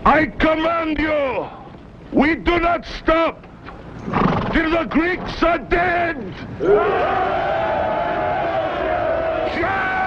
I command you! We do not stop till the Greeks are dead! Charge!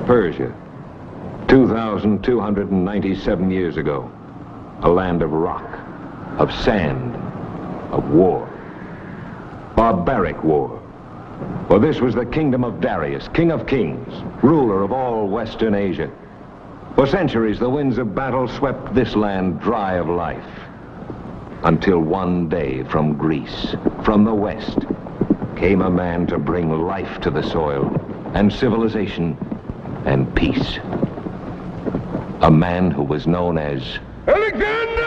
Persia, 2,297 years ago. A land of rock, of sand, of war. Barbaric war. For this was the kingdom of Darius, king of kings, ruler of all Western Asia. For centuries, the winds of battle swept this land dry of life. Until one day from Greece, from the west, came a man to bring life to the soil and civilization and peace. A man who was known as Alexander!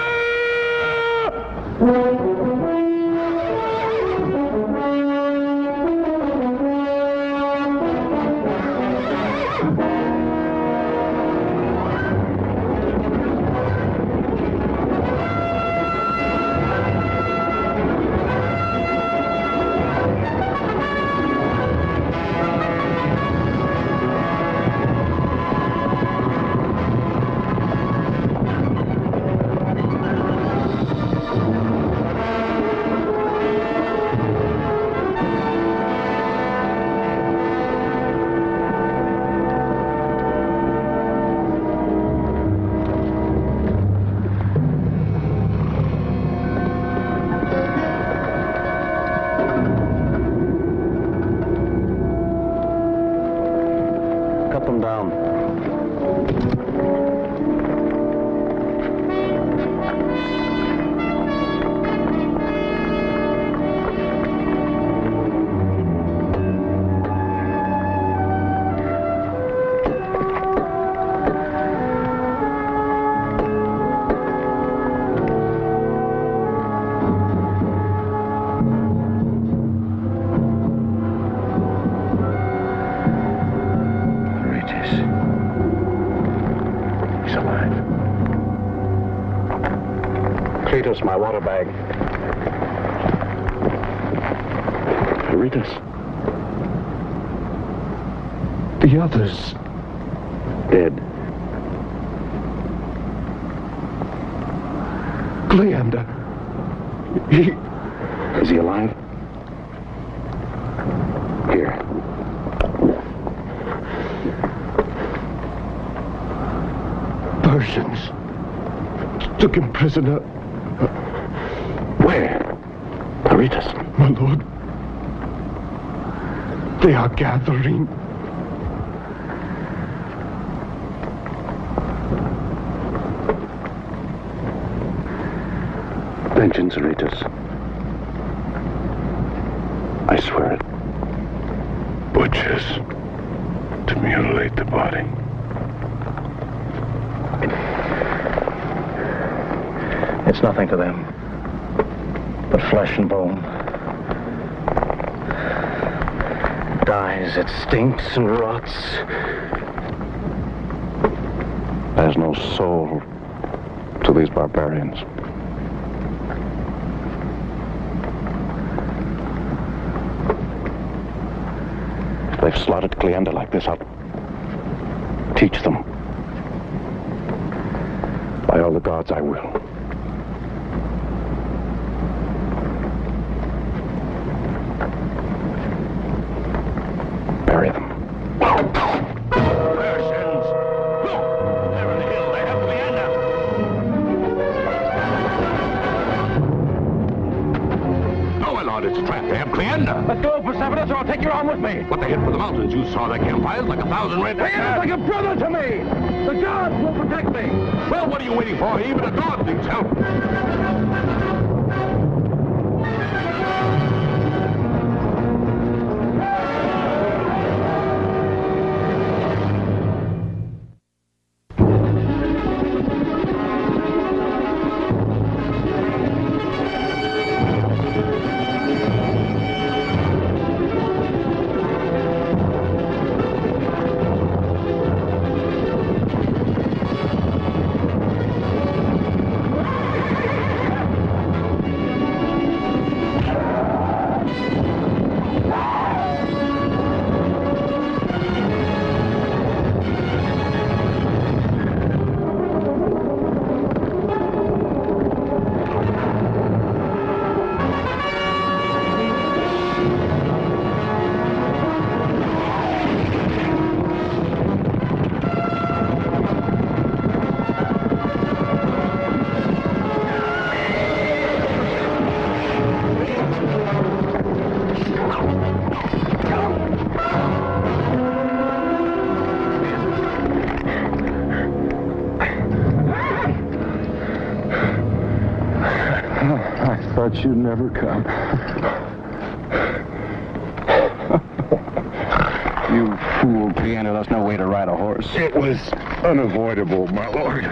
My water bag. Ritas. The others. Dead. Cleander. Is he alive? Here. Persians. Took him prisoner. Where? Aritas. My lord. They are gathering. Vengeance, Aritas. I swear it. Butchers. To mutilate the body. It's nothing to them. But flesh and bone. It dies, it stinks and rots. There's no soul to these barbarians. If they've slaughtered Cleander like this, I'll teach them. By all the gods, I will. Bury them. Persians! Look! There on the hill, they have Cleander! No, my lord, it's a trap. They have Cleander. Let's go, Cassavetes, or I'll take your arm with me. But they hid for the mountains. You saw their campfires like 1,000 red. Cleander's like a brother to me. The gods will protect me. Well, what are you waiting for? Even a god needs help. thought you'd never come. You fool, Cleander. There's no way to ride a horse. It was unavoidable, my lord.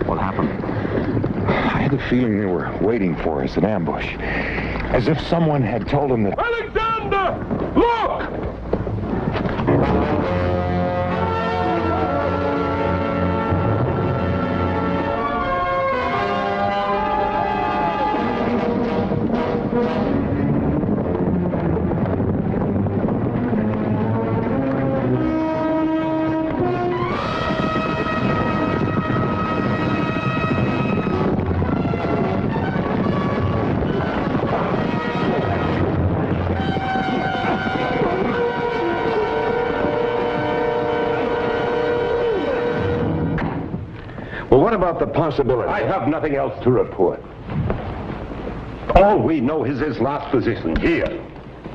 What happened? I had the feeling they were waiting for us in ambush. As if someone had told them that... Alexander! Look! What about the possibility? I have nothing else to report. All we know is his last position here,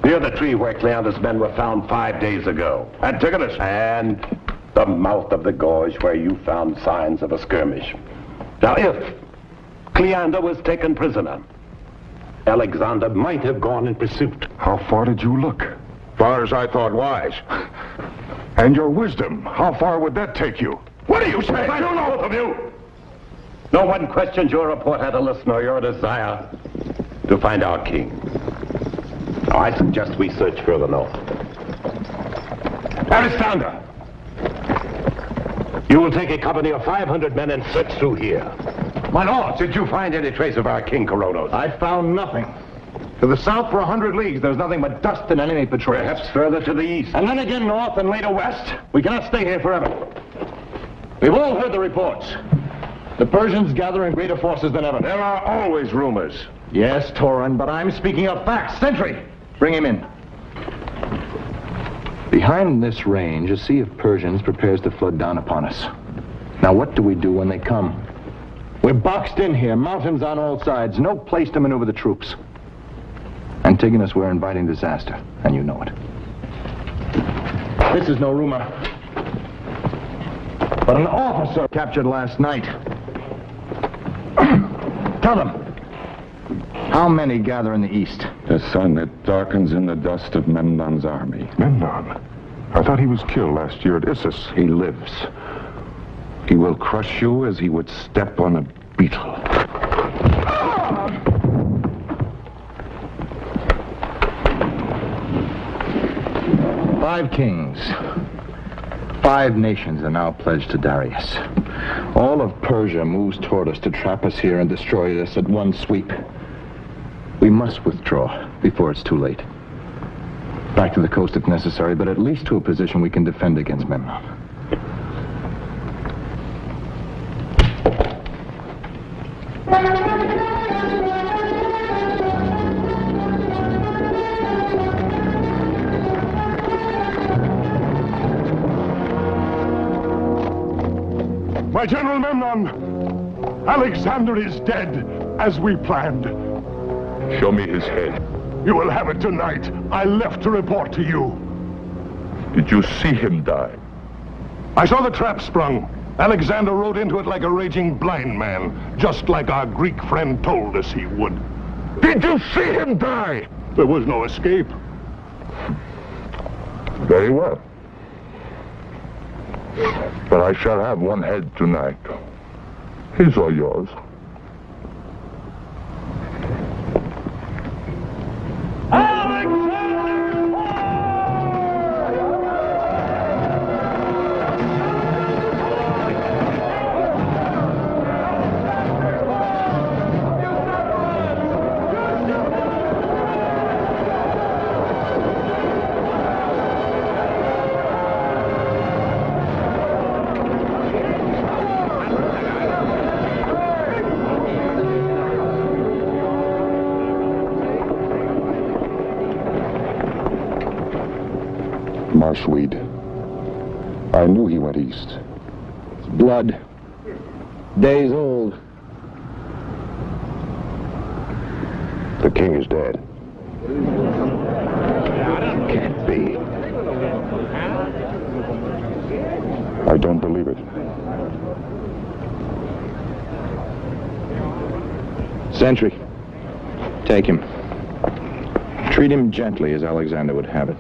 near the tree where Cleander's men were found 5 days ago. Antigonus! And the mouth of the gorge where you found signs of a skirmish. Now, if Cleander was taken prisoner, Alexander might have gone in pursuit. How far did you look? Far as I thought wise. And your wisdom, how far would that take you? What do you say? I don't know, both of you! No one questions your report, Attalus, nor your desire to find our king. Now, I suggest we search further north. Alexander! You will take a company of 500 men and search through here. My lord! Did you find any trace of our king, Coronos? I found nothing. To the south for 100 leagues, there's nothing but dust and enemy patrols. Perhaps further to the east. And then again north and later west. We cannot stay here forever. We've all heard the reports. The Persians gather in greater forces than ever. There are always rumors. Yes, Torin, but I'm speaking of facts. Sentry, bring him in. Behind this range, a sea of Persians prepares to flood down upon us. Now, what do we do when they come? We're boxed in here, mountains on all sides, no place to maneuver the troops. Antigonus, we're inviting disaster, and you know it. This is no rumor, but an officer captured last night. Tell them, how many gather in the east? The sun that darkens in the dust of Memnon's army. Memnon? I thought he was killed last year at Issus. He lives. He will crush you as he would step on a beetle. 5 kings, 5 nations are now pledged to Darius. All of Persia moves toward us to trap us here and destroy us at one sweep. We must withdraw before it's too late. Back to the coast if necessary, but at least to a position we can defend against Memnon. My General Memnon, Alexander is dead, as we planned. Show me his head. You will have it tonight. I left to report to you. Did you see him die? I saw the trap sprung. Alexander rode into it like a raging blind man, just like our Greek friend told us he would. Did you see him die? There was no escape. Very well. But I shall have one head tonight. His or yours. Marshweed. I knew he went east. It's blood. Days old. The king is dead. Can't be. Sentry, take him. Treat him gently as Alexander would have it.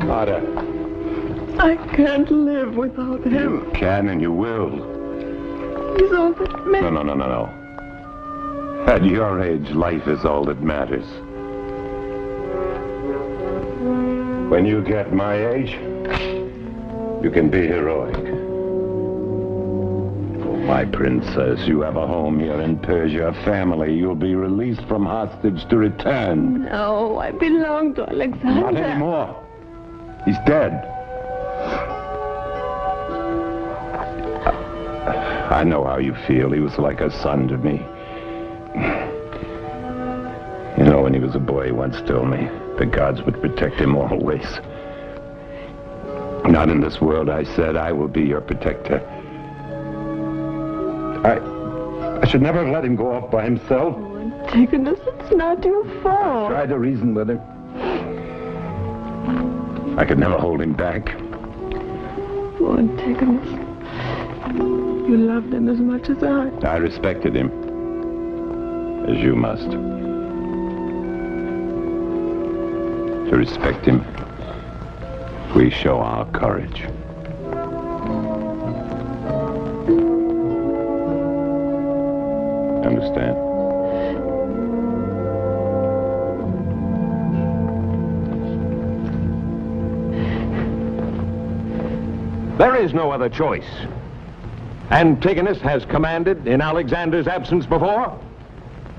Father. I can't live without him. You can and you will. He's all that matters. No. At your age, life is all that matters. When you get my age, you can be heroic. Oh, my princess, you have a home here in Persia, a family. You'll be released from hostage to return. No, I belong to Alexander. Not anymore. He's dead. I know how you feel. He was like a son to me. You know, when he was a boy, he once told me the gods would protect him always. Not in this world, I said. I will be your protector. I should never have let him go off by himself. Oh, Antigonus, it's not your fault. Tried to reason with him. I could never hold him back. Oh, Antigonus, you loved him as much as I. I respected him. As you must. To respect him, we show our courage. Understand? There is no other choice. Antigonus has commanded in Alexander's absence before.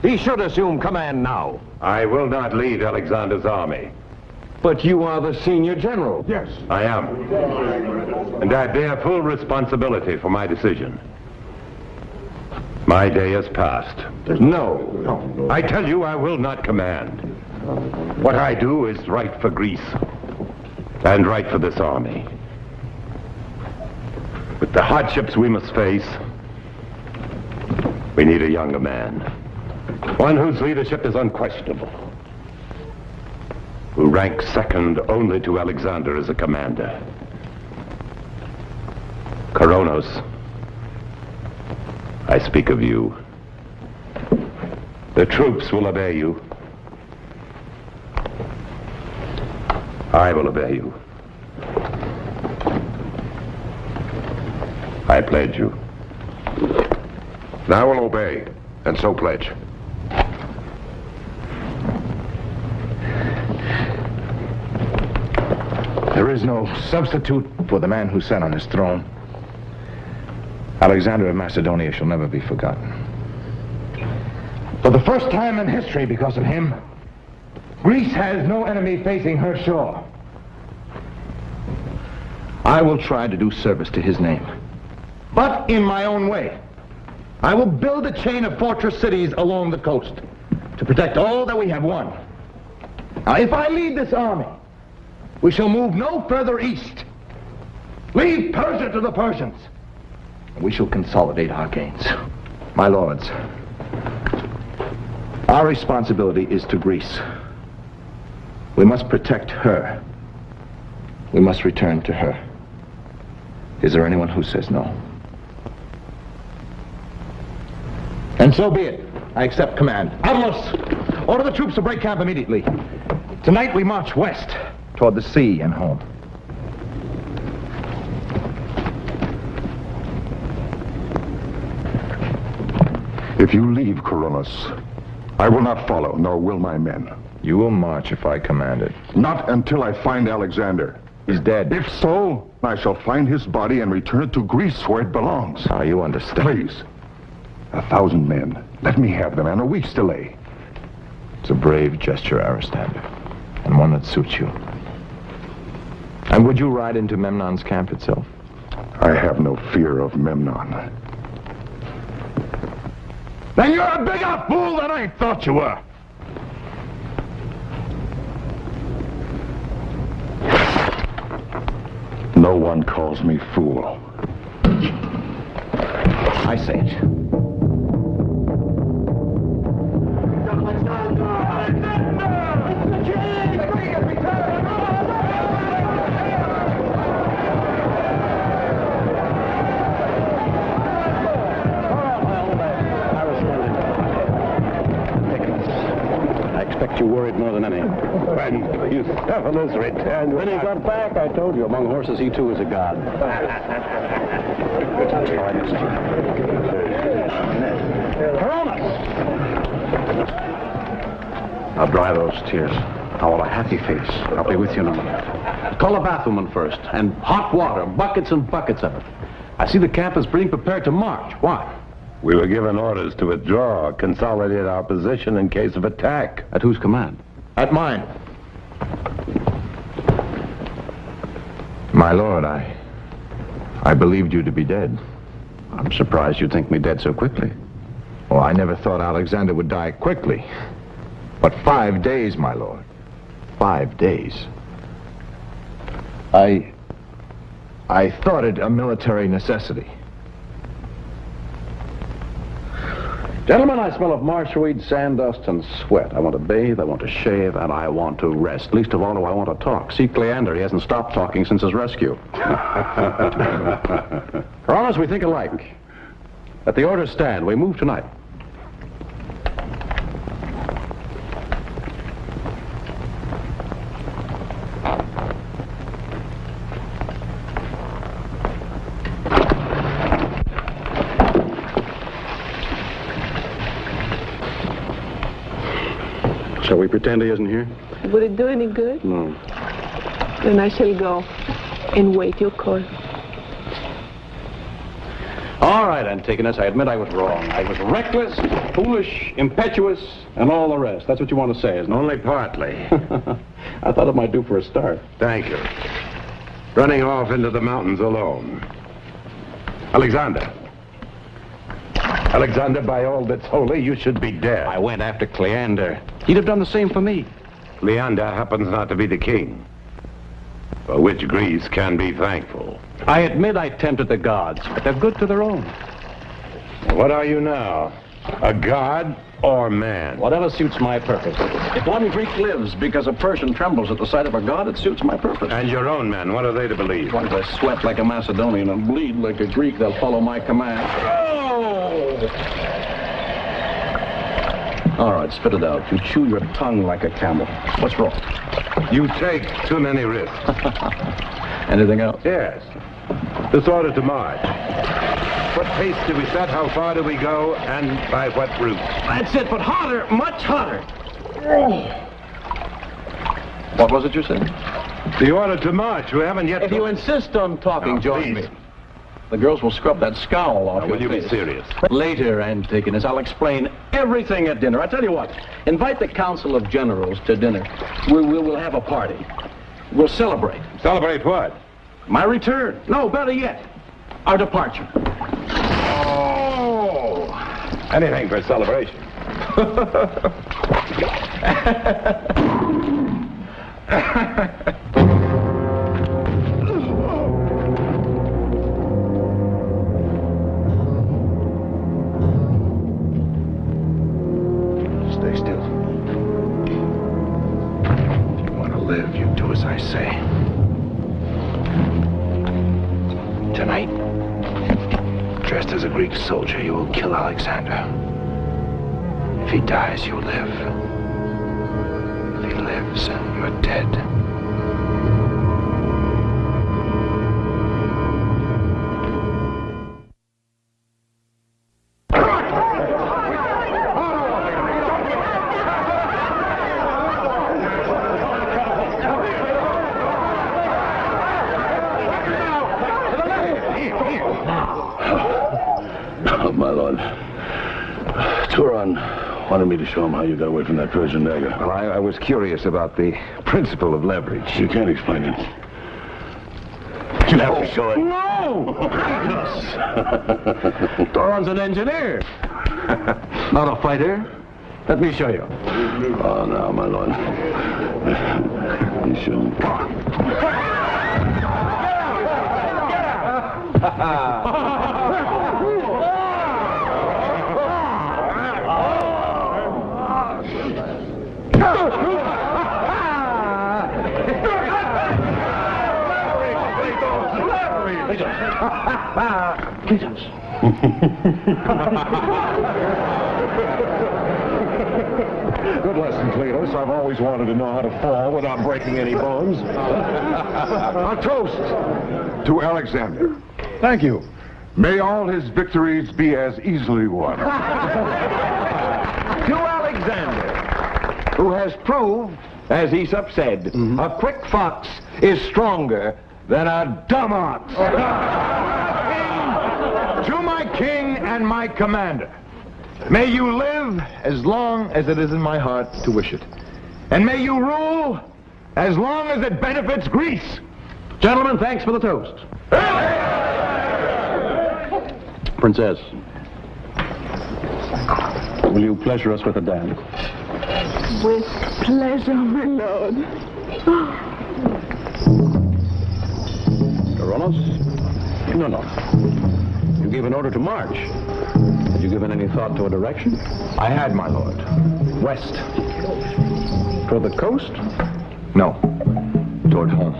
He should assume command now. I will not lead Alexander's army. But you are the senior general. Yes. I am. And I bear full responsibility for my decision. My day has passed. No. I tell you, I will not command. What I do is right for Greece. And right for this army. With the hardships we must face, we need a younger man. One whose leadership is unquestionable. Who ranks second only to Alexander as a commander. Koronos, I speak of you. The troops will obey you. I will obey you. I pledge you. I will obey, and so pledge. There is no substitute for the man who sat on his throne. Alexander of Macedonia shall never be forgotten. For the first time in history, because of him, Greece has no enemy facing her shore. I will try to do service to his name, but in my own way. I will build a chain of fortress cities along the coast to protect all that we have won. Now, if I lead this army, we shall move no further east. Leave Persia to the Persians. We shall consolidate our gains. My lords, our responsibility is to Greece. We must protect her. We must return to her. Is there anyone who says no? And so be it. I accept command. Avalos, order the troops to break camp immediately. Tonight we march west toward the sea and home. If you leave Koronos, I will not follow, nor will my men. You will march if I command it. Not until I find Alexander. He's dead. If so, I shall find his body and return it to Greece where it belongs. Ah, you understand. Please. 1,000 men. Let me have them, and a week's delay. It's a brave gesture, Aristander, and one that suits you. And would you ride into Memnon's camp itself? I have no fear of Memnon. Then you're a bigger fool than I thought you were. No one calls me fool. I say it. suspect you worried more than any. When Bucephalus returned... When he got back, I told you, among horses, he too is a god. Now dry those tears. I want a happy face. I'll be with you in a minute. Call a bathwoman first, and hot water, buckets and buckets of it. I see the camp is being prepared to march. Why? We were given orders to withdraw, consolidate our position in case of attack. At whose command? At mine. My lord, I believed you to be dead. I'm surprised you'd think me dead so quickly. Well, I never thought Alexander would die quickly. But 5 days, my lord. 5 days. I thought it a military necessity. Gentlemen, I smell of marshweed, sand dust, and sweat. I want to bathe, I want to shave, and I want to rest. Least of all do I want to talk. See Cleander, he hasn't stopped talking since his rescue. Promise we think alike. Let the orders stand. We move tonight. Shall we pretend he isn't here? Would it do any good? No. Then I shall go and wait your call. All right, Antigonus, I admit I was wrong. I was reckless, foolish, impetuous, and all the rest. That's what you want to say, isn't it? Only partly. I thought it might do for a start. Thank you. Running off into the mountains alone. Alexander. Alexander, by all that's holy, you should be dead. I went after Cleander. He'd have done the same for me. Leander happens not to be the king, for which Greece can be thankful. I admit I tempted the gods, but they're good to their own. What are you now? A god or man? Whatever suits my purpose. If one Greek lives because a Persian trembles at the sight of a god, it suits my purpose. And your own men, what are they to believe? Once I sweat like a Macedonian and bleed like a Greek, they'll follow my command. All right, spit it out. You chew your tongue like a camel. What's wrong? You take too many risks. Anything else? Yes. This order to march. What pace do we set? How far do we go? And by what route? That's it, but harder, much harder. What was it you said? The order to march. We haven't yet... If you insist on talking, join please. me. The girls will scrub that scowl off Now, your will you be face. serious? Later, Antigonus, I'll explain everything at dinner. I tell you what, invite the Council of Generals to dinner. We'll have a party. We'll celebrate. Celebrate what? My return. No, better yet, our departure. Oh! Anything for celebration. Stay still. If you want to live, you do as I say. Tonight, dressed as a Greek soldier, you will kill Alexander. If he dies, you live. If he lives, you're dead. My lord, Turan wanted me to show him how you got away from that Persian dagger. Well, I was curious about the principle of leverage. You can't explain it. You have to show it. No! Doran's an engineer. Not a fighter. Let me show you. Oh, no, my lord. You shouldn't. good lesson, Cletus. I've always wanted to know how to fall without breaking any bones. A toast to Alexander. Thank you. May all his victories be as easily won. To Alexander, who has proved, as Aesop said, a quick fox is stronger than a dumb ox. To my king and my commander, may you live as long as it is in my heart to wish it. And may you rule as long as it benefits Greece. Gentlemen, thanks for the toast. Princess, will you pleasure us with a dance? With pleasure, my lord. Coronos? No. You gave an order to march. Had you given any thought to a direction? I had, my lord. West. Toward the coast? No. Toward home.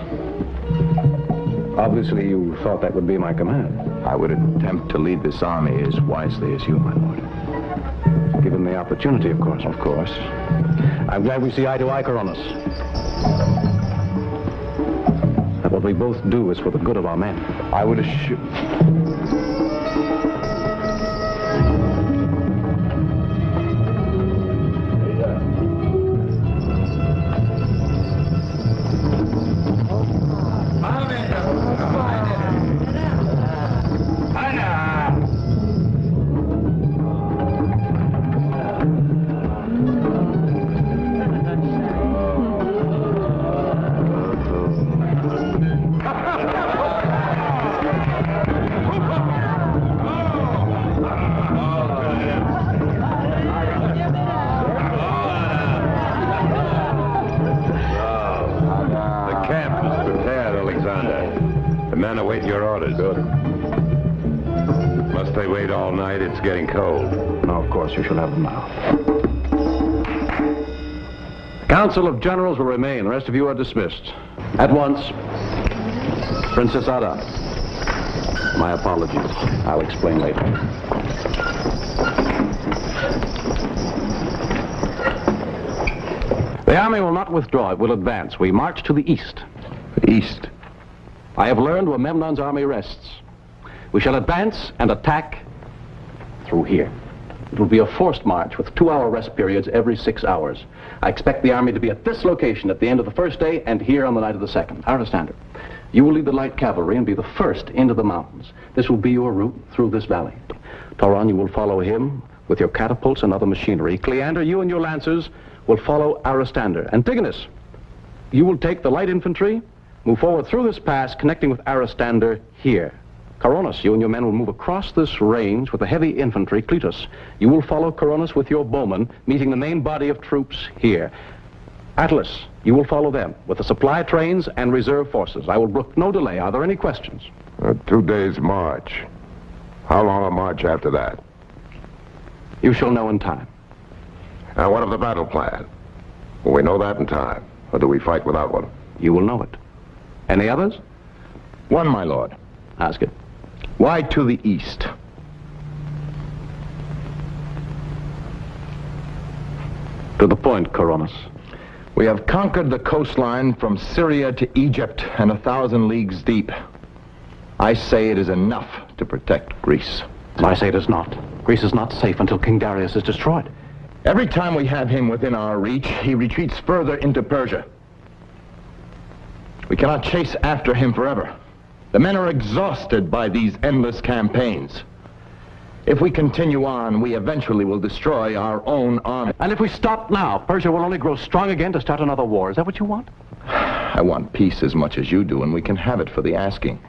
Obviously, you thought that would be my command. I would attempt to lead this army as wisely as you, my lord. Given the opportunity, of course. Of course. I'm glad we see eye to eye, Coronos. That what we both do is for the good of our men. I would assure... Getting cold. No, of course, you shall have them now. The Council of Generals will remain. The rest of you are dismissed. At once, Princess Ada. My apologies. I'll explain later. The army will not withdraw. It will advance. We march to the east. East? I have learned where Memnon's army rests. We shall advance and attack through here. It will be a forced march with 2-hour rest periods every 6 hours. I expect the army to be at this location at the end of the first day and here on the night of the second. Understand? You will lead the light cavalry and be the first into the mountains. This will be your route through this valley. Tauron, you will follow him with your catapults and other machinery. Cleander, you and your lancers will follow Aristander. Antigonus, you will take the light infantry, move forward through this pass, connecting with Aristander here. Coronos, you and your men will move across this range with the heavy infantry. Cletus, you will follow Coronos with your bowmen, meeting the main body of troops here. Attalus, you will follow them with the supply trains and reserve forces. I will brook no delay. Are there any questions? 2 days' march. How long a march after that? You shall know in time. And what of the battle plan? Will we know that in time, or do we fight without one? You will know it. Any others? One, my lord. Ask it. Why to the east? To the point, Coronos. We have conquered the coastline from Syria to Egypt and 1,000 leagues deep. I say it is enough to protect Greece. I say it is not. Greece is not safe until King Darius is destroyed. Every time we have him within our reach, he retreats further into Persia. We cannot chase after him forever. The men are exhausted by these endless campaigns. If we continue on, we eventually will destroy our own army. And if we stop now, Persia will only grow strong again to start another war. Is that what you want? I want peace as much as you do, and we can have it for the asking.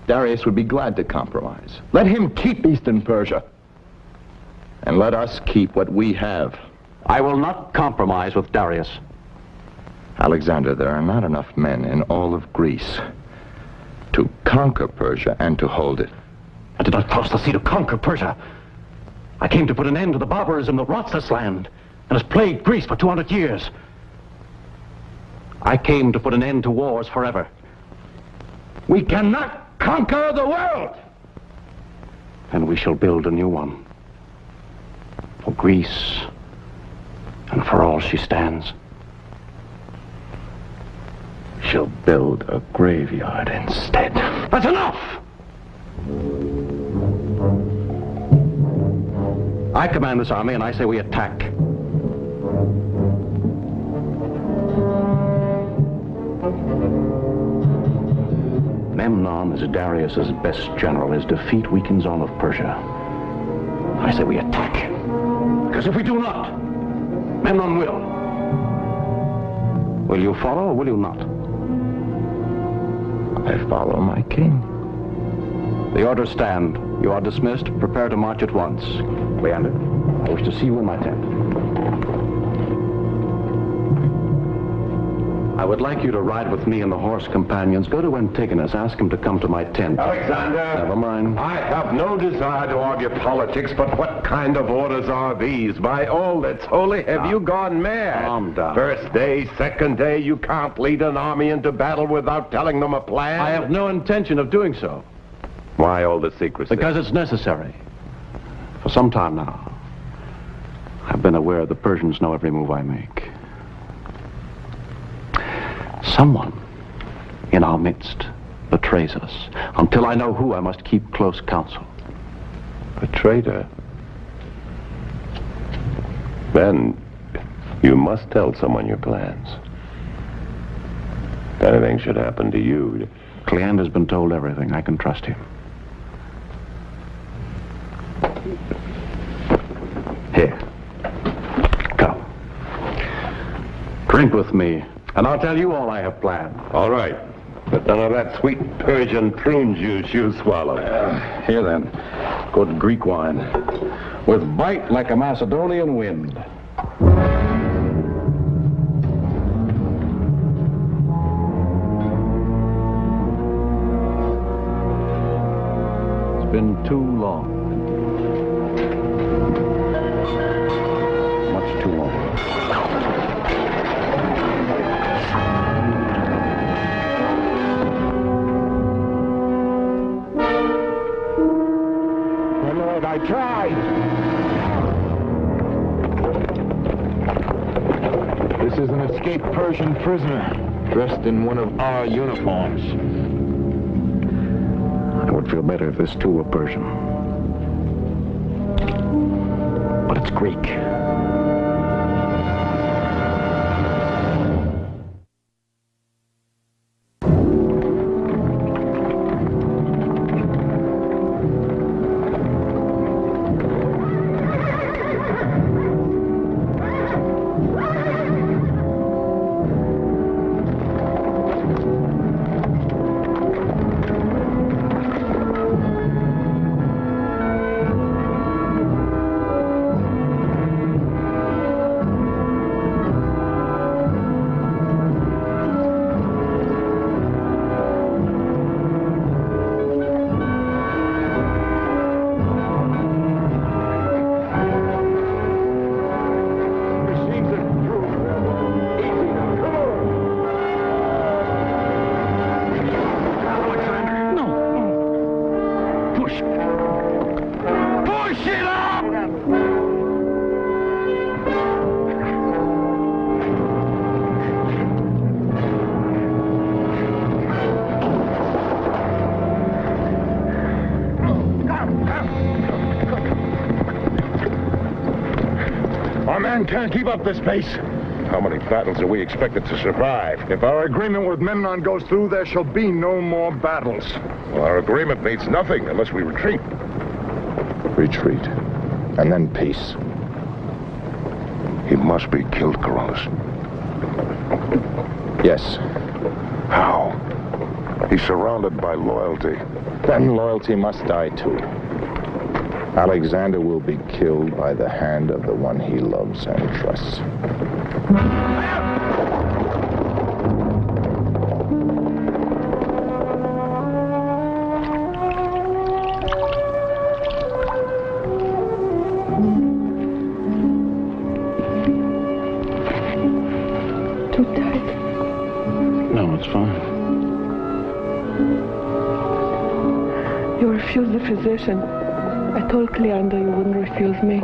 Darius would be glad to compromise. Let him keep Eastern Persia. And let us keep what we have. I will not compromise with Darius. Alexander, there are not enough men in all of Greece to conquer Persia and to hold it. I did not cross the sea to conquer Persia. I came to put an end to the barbarism that rots this land and has plagued Greece for 200 years. I came to put an end to wars forever. We cannot conquer the world! And we shall build a new one. For Greece And for all she stands, she'll build a graveyard instead. That's enough! I command this army, and I say we attack. Memnon is Darius's best general. His defeat weakens all of Persia. I say we attack. Because if we do not, Memnon will. Will you follow or will you not? I follow my king. The orders stand. You are dismissed. Prepare to march at once. Leander, I wish to see you in my tent. I would like you to ride with me and the horse companions. Go to Antigonus. Ask him to come to my tent. Alexander! Never mind. I have no desire to argue politics, but what kind of orders are these? By all that's holy, have you gone mad? Calm down. First day, second day, you can't lead an army into battle without telling them a plan? I have no intention of doing so. Why all the secrecy? Because it's necessary. For some time now, I've been aware the Persians know every move I make. Someone in our midst betrays us. Until I know who, I must keep close counsel. A traitor? Then you must tell someone your plans. If anything should happen to you... Cleander's been told everything. I can trust him. Here. Come. Drink with me, and I'll tell you all I have planned. All right. But none of that sweet Persian prune juice you swallow. Here then. Good Greek wine. With bite like a Macedonian wind. It's been too long. Much too long. My lord, I tried. This is an escaped Persian prisoner, dressed in one of our uniforms. I would feel better if this too were Persian. But it's Greek. Can't keep up this pace. How many battles are we expected to survive? If our agreement with Memnon goes through, there shall be no more battles. Well, our agreement means nothing unless we retreat. Retreat. And then peace. He must be killed, Karlson. Yes. How? He's surrounded by loyalty. Then loyalty must die too. Alexander will be killed by the hand of the one he loves and trusts. Too tight. No, it's fine. You refused the physician. I told Cleander you wouldn't refuse me.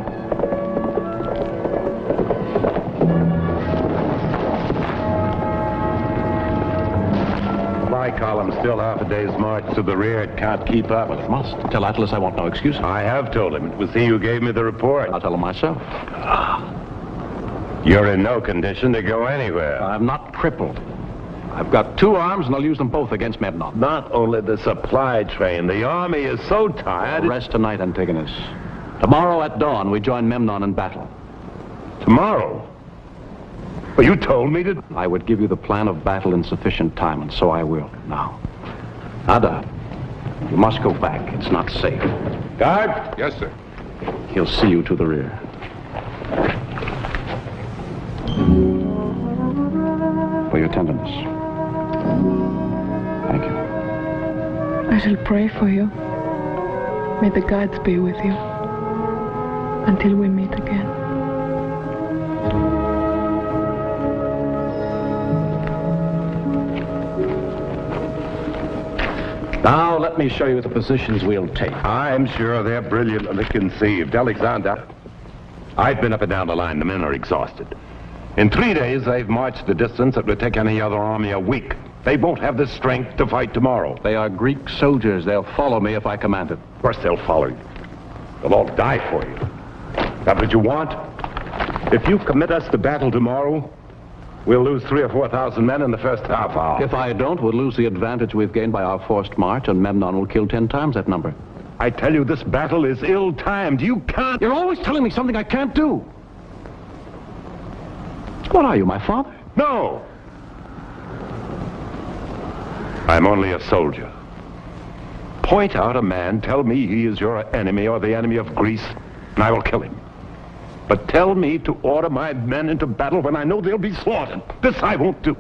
column still half a day's march to the rear. It can't keep up. Well, it must. Tell Atlas I want no excuses. I have told him. It was he who gave me the report. I'll tell him myself. You're in no condition to go anywhere. I'm not crippled. I've got 2 arms, and I'll use them both against Memnon. Not only the supply train. The army is so tired. Rest tonight, Antigonus. Tomorrow at dawn, we join Memnon in battle. Tomorrow? Well, you told me to... I would give you the plan of battle in sufficient time, and so I will. Now, Ada, you must go back. It's not safe. Guard? Yes, sir. He'll see you to the rear. For your tenderness. Thank you. I shall pray for you. May the gods be with you. Until we meet again. Now, let me show you the positions we'll take. I'm sure they're brilliantly conceived. Alexander, I've been up and down the line. The men are exhausted. In 3 days, they've marched the distance that would take any other army a week. They won't have the strength to fight tomorrow. They are Greek soldiers. They'll follow me if I command it. Of course, they'll follow you. They'll all die for you. That what you want? If you commit us to battle tomorrow, we'll lose 3,000 or 4,000 men in the first half hour. If I don't, we'll lose the advantage we've gained by our forced march, and Memnon will kill 10 times that number. I tell you, this battle is ill-timed. You can't... You're always telling me something I can't do. What are you, my father? No! I'm only a soldier. Point out a man, tell me he is your enemy or the enemy of Greece, and I will kill him. But tell me to order my men into battle when I know they'll be slaughtered. This I won't do.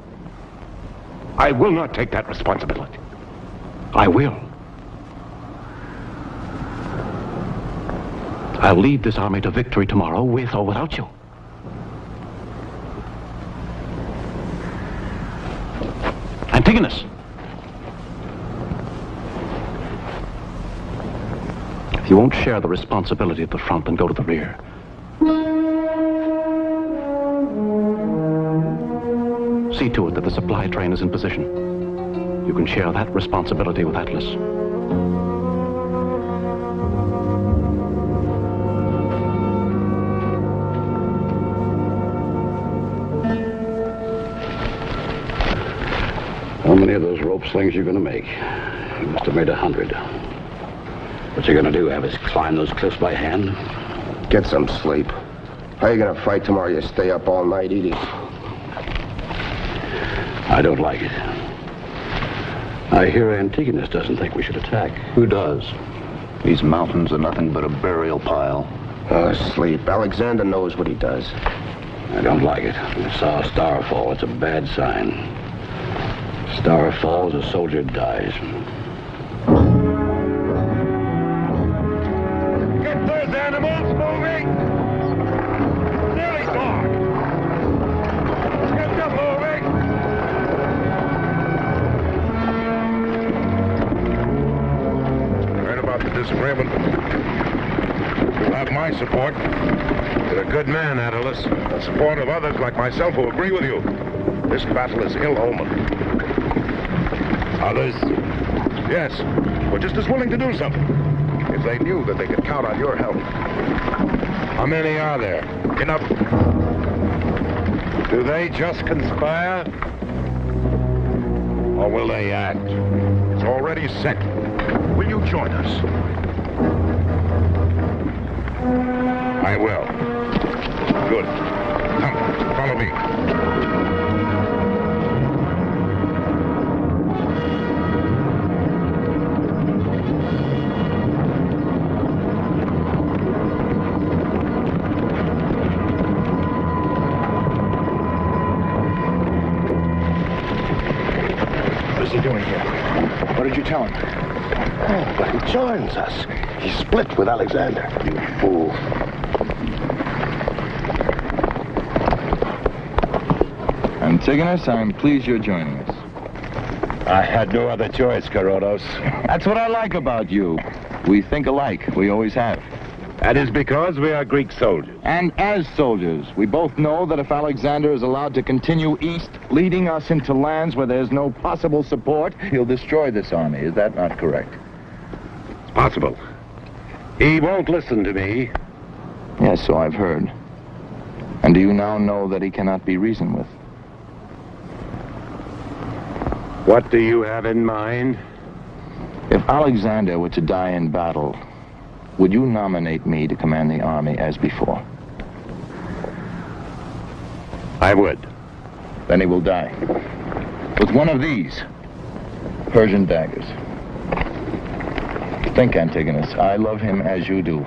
I will not take that responsibility. I will. I'll lead this army to victory tomorrow, with or without you. Antigonus! If you won't share the responsibility at the front, then go to the rear. See to it that the supply train is in position. You can share that responsibility with Atlas. How many of those rope slings you gonna make? You must have made 100. What you gonna do, have us climb those cliffs by hand? Get some sleep. How you gonna fight tomorrow? You stay up all night eating? I don't like it. I hear Antigonus doesn't think we should attack. Who does? These mountains are nothing but a burial pile. Sleep. Alexander knows what he does. I don't like it. I saw a star fall. It's a bad sign. Star falls, a soldier dies. Get those animals moving! Nearly dark! Get them moving! Heard about the disagreement. You'll have my support. You're a good man, Attalus. The support of others like myself who agree with you. This battle is ill-omened. Others? Yes. Were just as willing to do something. If they knew that they could count on your help. How many are there? Enough. Do they just conspire? Or will they act? It's already set. Will you join us? I will. Good. Come, follow me. What's he doing here? What did you tell him? Oh, but he joins us. He split with Alexander. You fool. Antigonus, I'm pleased you're joining us. I had no other choice, Carolus. That's what I like about you. We think alike. We always have. That is because we are Greek soldiers. And as soldiers, we both know that if Alexander is allowed to continue east, leading us into lands where there's no possible support, he'll destroy this army. Is that not correct? It's possible. He won't listen to me. Yes, so I've heard. And do you now know that he cannot be reasoned with? What do you have in mind? If Alexander were to die in battle, would you nominate me to command the army as before? I would. Then he will die. With one of these Persian daggers. Think, Antigonus, I love him as you do.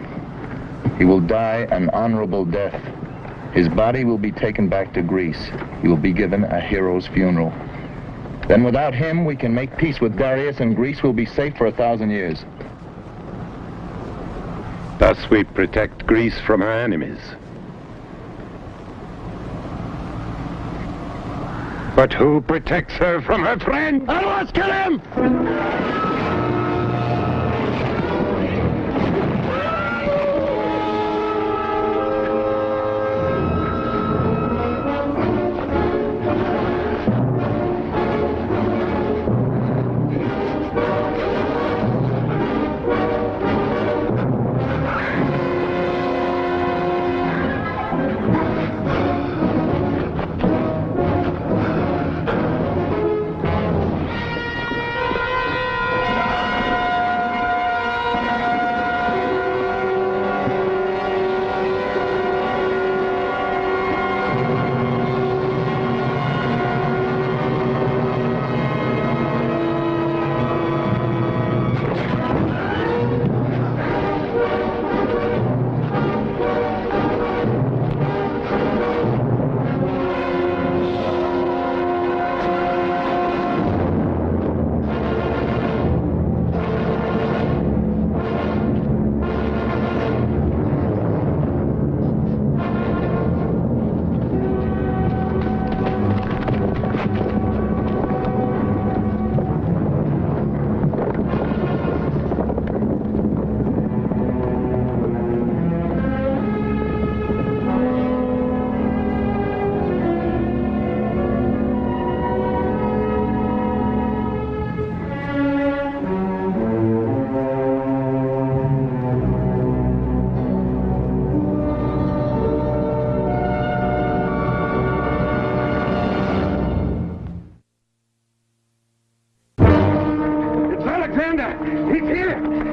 He will die an honorable death. His body will be taken back to Greece. He will be given a hero's funeral. Then without him, we can make peace with Darius, and Greece will be safe for 1,000 years. Thus we protect Greece from her enemies. But who protects her from her friend? I must kill him!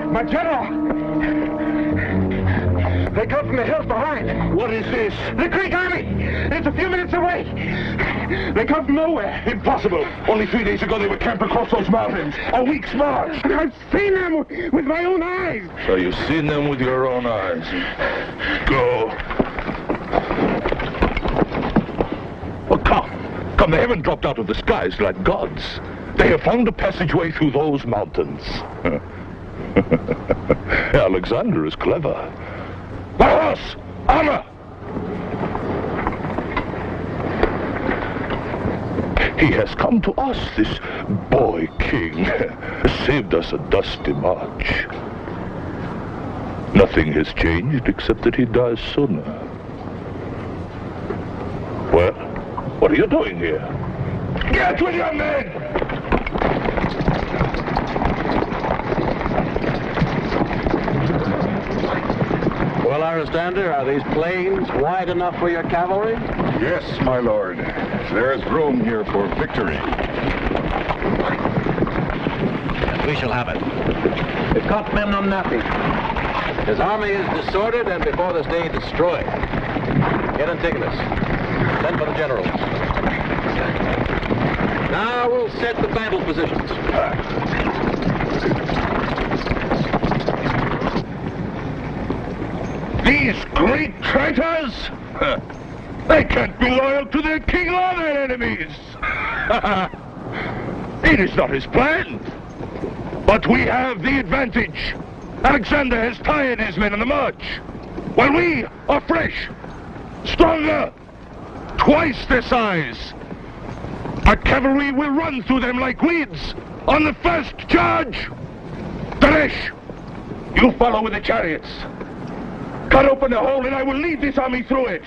My general! They come from the hills behind. What is this? The Greek army! It's a few minutes away. They come from nowhere. Impossible. Only 3 days ago they were camped across those mountains. A week's march. I've seen them with my own eyes. So you've seen them with your own eyes. Go. Well, come. They haven't dropped out of the skies like gods. They have found a passageway through those mountains. Alexander is clever. The horse! Armor! He has come to us, this boy king. Saved us a dusty march. Nothing has changed except that he dies sooner. Well, what are you doing here? Get with your men! Well, Alexander, are these plains wide enough for your cavalry? Yes, my lord. There's room here for victory. And we shall have it. We've caught Memnon napping. His army is disordered and before this day destroyed. Get Antigonus. Send for the generals. Now we'll set the battle positions. These Greek traitors? They can't be loyal to their king or their enemies. It is not his plan. But we have the advantage. Alexander has tired his men on the march, while we are fresh, stronger, twice their size. Our cavalry will run through them like weeds on the first charge. Daresh, you follow with the chariots. Cut open the hole and I will lead this army through it.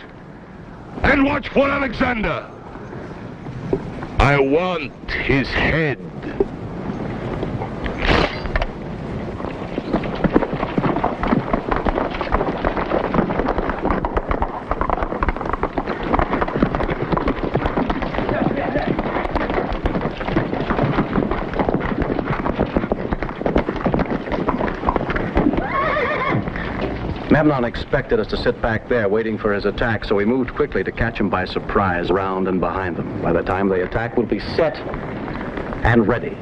And watch for Alexander. I want his head. Memnon expected us to sit back there waiting for his attack, so we moved quickly to catch him by surprise, around and behind them. By the time they attack, we'll be set and ready.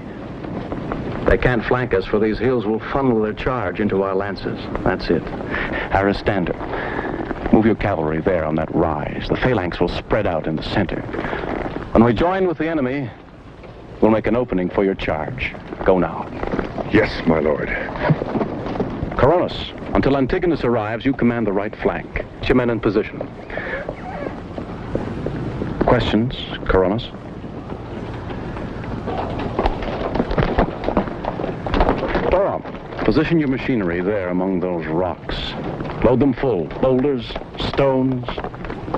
They can't flank us, for these hills will funnel their charge into our lances. That's it. Aristander, move your cavalry there on that rise. The phalanx will spread out in the center. When we join with the enemy, we'll make an opening for your charge. Go now. Yes, my lord. Coronis, until Antigonus arrives, you command the right flank. Get your men in position. Questions, Coronis? Thorough, position your machinery there among those rocks. Load them full. Boulders, stones.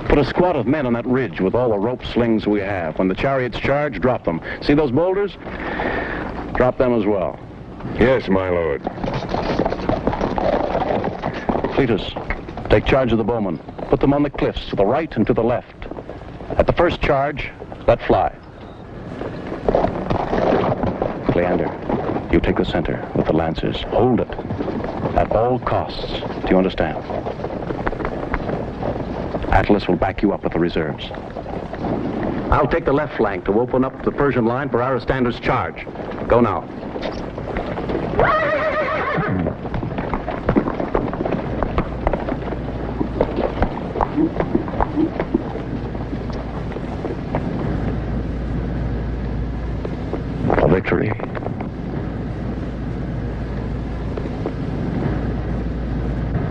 Put a squad of men on that ridge with all the rope slings we have. When the chariots charge, drop them. See those boulders? Drop them as well. Yes, my lord. Cletus, take charge of the bowmen. Put them on the cliffs to the right and to the left. At the first charge, let fly. Cleander, you take the center with the lancers. Hold it at all costs. Do you understand? Attalus will back you up with the reserves. I'll take the left flank to open up the Persian line for Aristander's charge. Go now. Victory.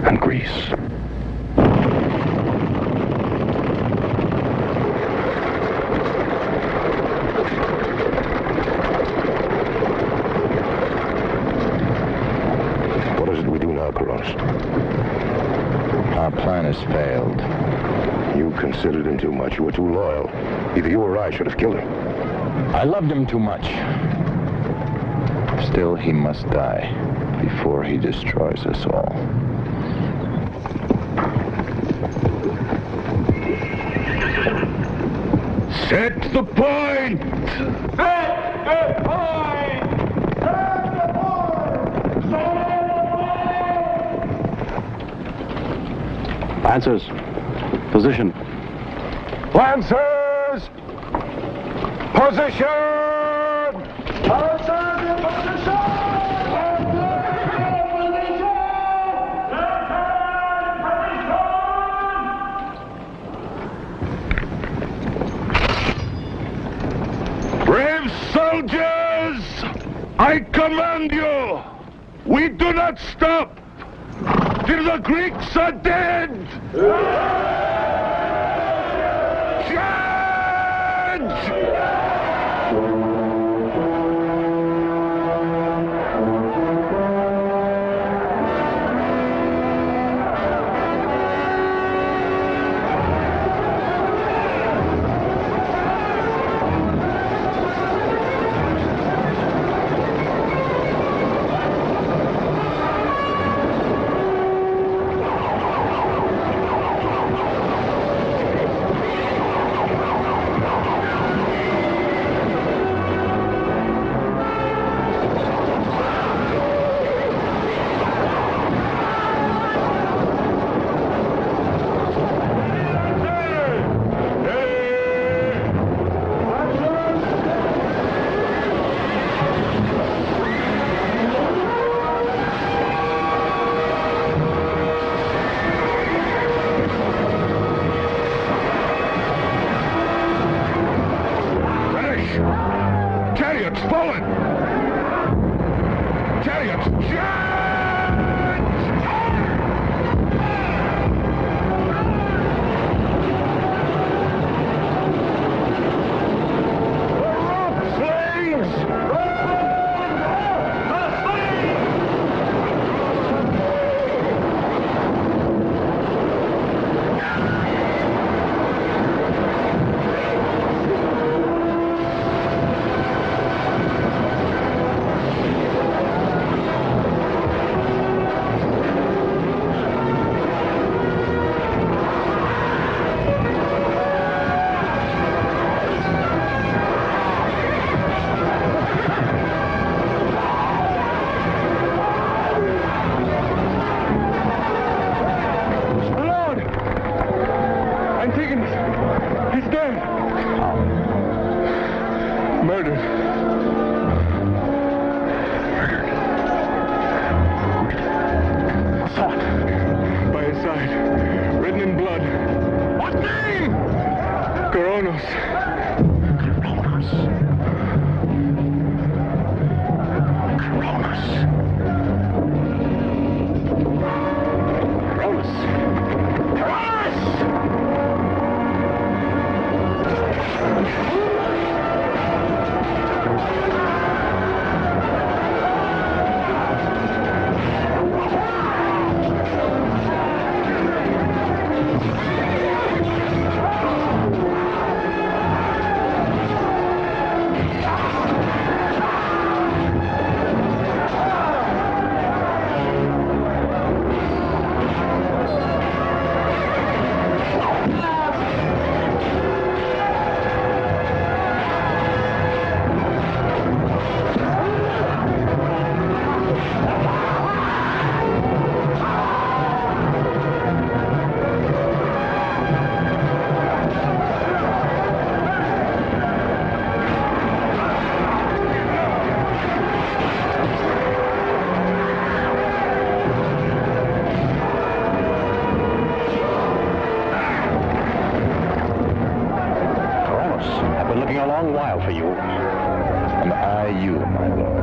And Greece. What is it we do now, Coronis? Our plan has failed. You considered him too much. You were too loyal. Either you or I should have killed him. I loved him too much. Still, he must die before he destroys us all. Set the point! Set the point! Set the point! Lancers, position. Lancers! Position! Lancers in position! Brave soldiers, I command you, we do not stop till the Greeks are dead. Charge! Murdered. Thought. By his side. Written in blood. What name? Coronos. Coronos. Coronos. Coronos. Coronos! For you. And I you, my lord.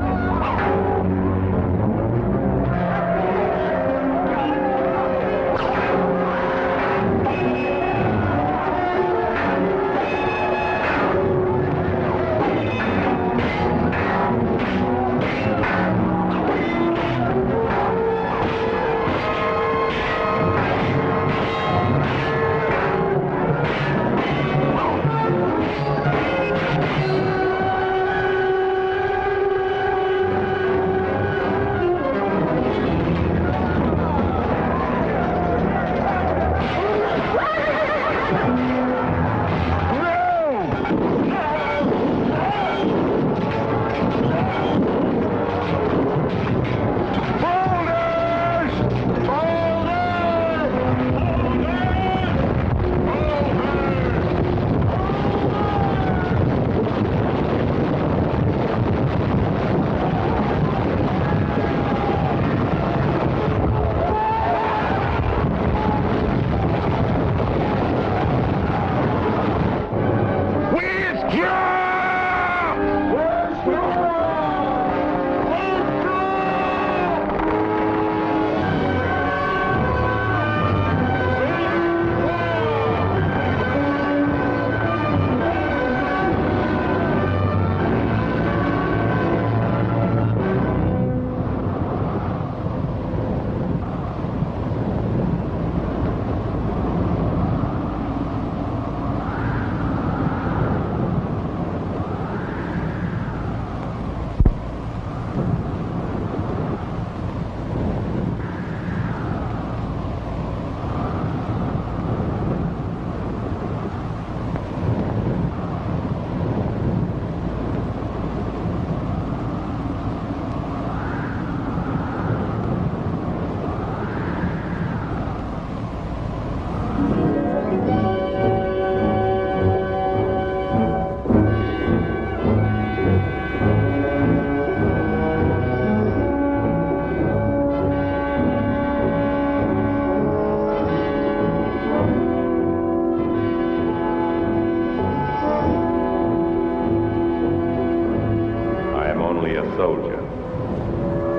soldier.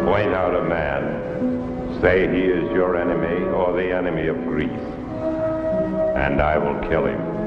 Point out a man, say he is your enemy or the enemy of Greece, and I will kill him.